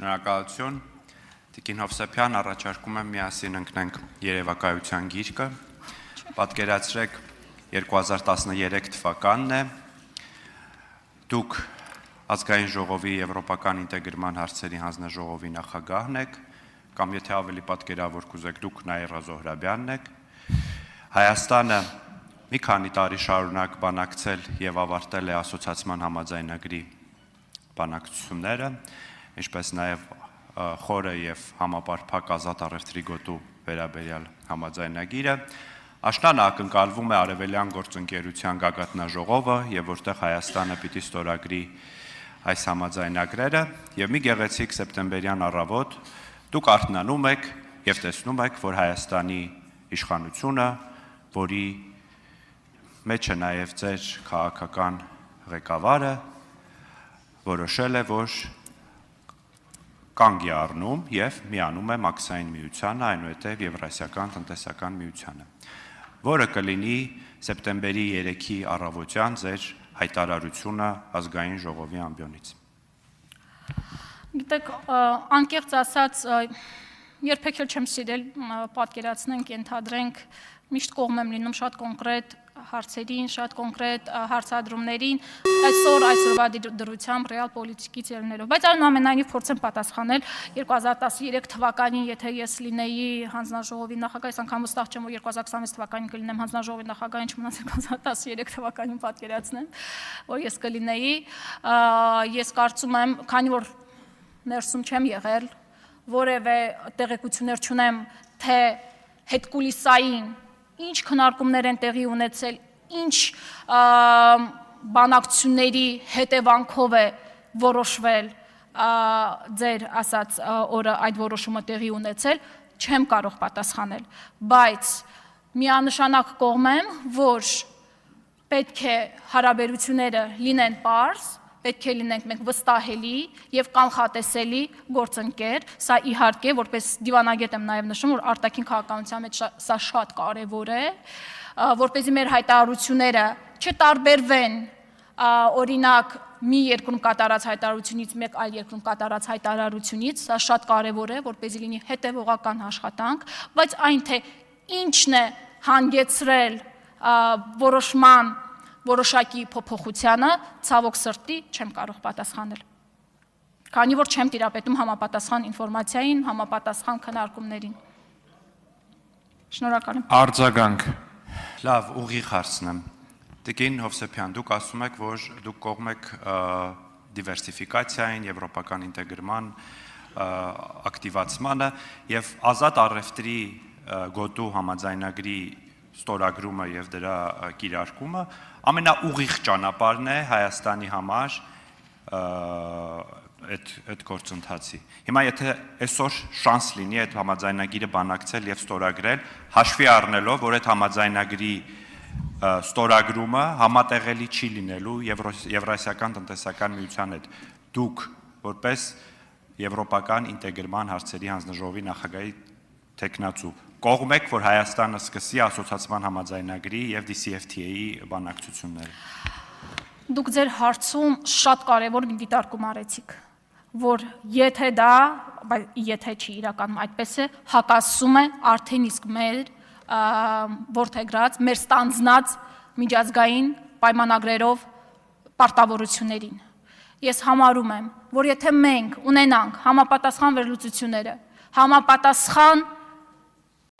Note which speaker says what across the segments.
Speaker 1: Շնորհակալություն, Տիկին Հովսեփյան, առաջարկում եմ միասին ընկնենք երևակայության գիրկը, պատկերացրեք 2013 թվականն է, դուք ազգային ժողովի եվրոպական ինտեգրման հարցերի հանձնաժողովի նախագահն եք, կամ եթե ավելի պատկերավոր կուզեք, դուք Նաիրա Զոհրաբյանն եք, Հայաստանը մի քանի տարի շարունակ բանակցել և ավարտել է ասոցիացման համաձայնագրի բանակցությունները, ինչպես նաև խորը և համապարփակ ազատ առևտրի գոտու վերաբերյալ համաձայնագիրը, աշնանը ակնկալվում է Արևելյան գործընկերության գագաթնաժողովը, և որտեղ Հայաստանը պիտի ստորագրի այս համաձայնագրերը, և մի գեղեցիկ սեպտեմբերյան առավոտ դուք արթնանում եք և տեսնում եք, որ Հայաստանի իշխանությունը, որի մեջ է նաև ձեր քաղաքական ղեկավարը, որոշել է, որ կանգ է առնում և միանում է Մաքսային միությանը, այնուհետև Եվրասիական տնտեսական միությանը, որը կլինի սեպտեմբերի 3-ի առավոտյան ձեր հայտարարությունը ազգային ժողովի ամբիոնից։
Speaker 2: Գիտեք, անկեղծ ասած, երբեք էլ չեմ սիրել պատկերացնենք, ենթադրենք, միշտ կողմ եմ լինում շատ կոնկրետ հարցերին, շատ կոնկրետ հարցադրումներին, այսօրվա դրությամբ ռեալ պոլիտիկից ելնելով, բայց այնուամենայնիվ փորձեմ պատասխանել 2013 թվականին, եթե ես լինեի հանձնաժողովի նախագահ, այս անգամ վստահ չեմ, որ 2026 թվականին կլինեմ հանձնաժողովի նախագահ, ինչ մնաց 2013 թվականին պատկերացնեմ, որ ես կլինեի, ես կարծում եմ, քանի որ ներսում չեմ եղել, որևէ տեղեկություններ չունեմ, թե հետկուլիսային ինչ քննարկումներ են տեղի ունեցել, ինչ բանակցությունների հետևանքով է որոշվել ձեր ասած օրը այդ որոշումը տեղի ունեցել, չեմ կարող պատասխանել, բայց միանշանակ կողմ եմ, որ պետք է հարաբերությունները լինեն պարզ, պետք է լինենք մենք վստահելի և կանխատեսելի գործընկեր, սա իհարկե, որպես դիվանագետ եմ նաև նշում, որ արտաքին քաղաքականության մեջ սա շատ կարևոր է, որպեսզի մեր հայտարարությունները չտարբերվեն, օրինակ մի երկրում կատարած հայտարարությունից մեկ այլ երկրում կատարած հայտարարությունից, սա շատ կարևոր է, որպեսզի լինի հետևողական աշխատանք, բայց այն թե ինչն է հանգեցրել որոշման որոշակի փոփոխությանը, ցավոք սրտի չեմ կարող պատասխանել, քանի որ չեմ տիրապետում համապատասխան ինֆորմացիային, համապատասխան քննարկումներին։ Շնորհակալ եմ։
Speaker 1: Արձագանք։ Լավ, ուղիղ հարցն եմ։ Տիկին Հովսեփյան, դուք ասում եք, որ դուք կողմ եք դիվերսիֆիկացիային, եվրոպական ինտեգրման ակտիվացմանը և ազատ առևտրի գոտու համաձայնագրի ստորագրումը և դրա կիրարկումը ամենաուղիղ ճանապարհն է Հայաստանի համար այդ գործընթացի։ Հիմա եթե այսօր շանս լինի այդ համաձայնագիրը բանակցել և ստորագրել, հաշվի առնելով, որ այդ համաձայնագրի ստորագրումը համատեղելի չի լինելու Եվրասիական տնտեսական միության հետ, դուք որպես եվրոպական ինտեգրման հարցերի հանձնաժողովի նախագահի թեկնածու կողմ եք, որ Հայաստանը սկսի ասոցիացման համաձայնագրի և DCFTA-ի բանակցությունները։
Speaker 2: Դուք ձեր հարցում շատ կարևոր մի դիտարկում արեցիք, որ եթե դա, եթե չի իրականում այդպես է, հակասում է արդեն իսկ մեր որդեգրած, մեր ստանձնած միջազգային պայմանագրերով պարտավորություններին։ Ես համարում եմ, որ եթե մենք ունենանք համապատասխան վերլուծությունները, համապատասխան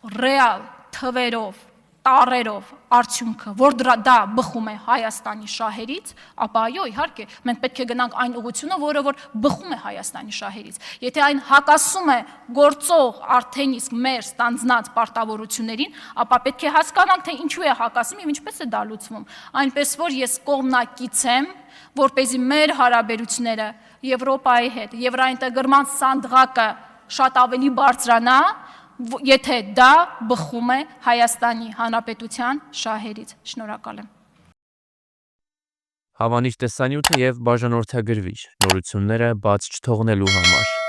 Speaker 2: ռեալ թվերով, տառերով արդյունքը, որ դա բխում է Հայաստանի շահերից, ապա այո, իհարկե, մենք պետք է գնանք այն ուղղությունը, որը որ բխում է Հայաստանի շահերից։ Եթե այն հակասում է գործող արդեն իսկ մեր ստանձնած պարտավորություններին, ապա պետք է հասկանանք, թե ինչու է հակասում և ինչպես է դա լուծվում։ Այնպես որ ես կողմնակից եմ, որպեսզի մեր հարաբերությունները Եվրոպայի հետ, եվրաինտեգրման սանդղակը շատ ավելի բարձրանա, եթե դա բխում է Հայաստանի Հանրապետության շահերից։ Շնորհակալ եմ։
Speaker 3: Հավանիչ տեսանյութը և բաժանորդագրվիչ նորությունները բաց չթողնելու համար։